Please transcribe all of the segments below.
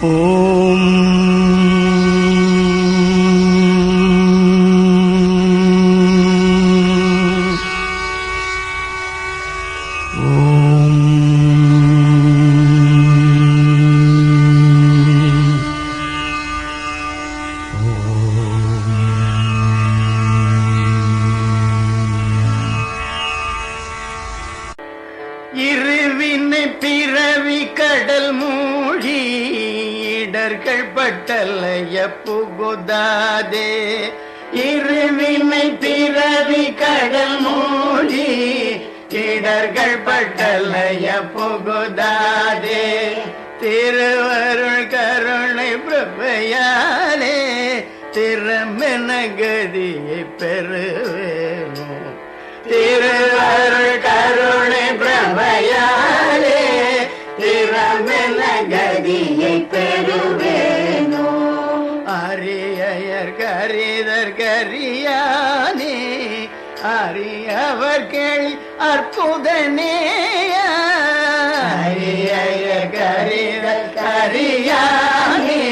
ஓம் இருவினை பிறவி கடல் மூழ்கி இடர்கள் பட்டலைய புகுதாதே. இருவினை பிறவி கடல் மூழ்கி இடர்கள் பட்டலைய புகுதாதே. திருவருள் கருணை பிரபையாலே திறமென கதியை பெறுவேனோ. திருவருள் கருணை பிரபையாலே திறமென கதியை பெறுவேனோ. அரியர் கரிதர் கரியானே அறியவர் கேள்வி அற்புதனேய. அரியர் கரிதர் கரியானே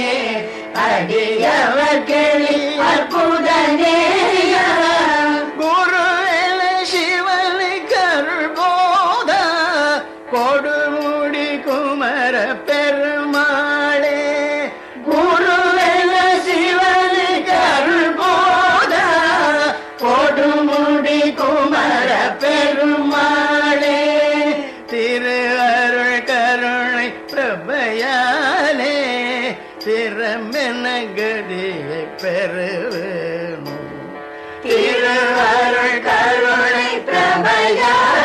அறியவர் கேள்வி அற்புதனேய. குருவேல சிவனை கருள் போத கொடுமுடி குமர பெருமாளே. குருவேல சிவனை கருள் போத கொடுமுடி குமர பெருமாளே. திரு அருள் கருணை பிரபையாலே திறமென கதியை பெறுவேனோ. திருவருள் கருணை பிரபையாலே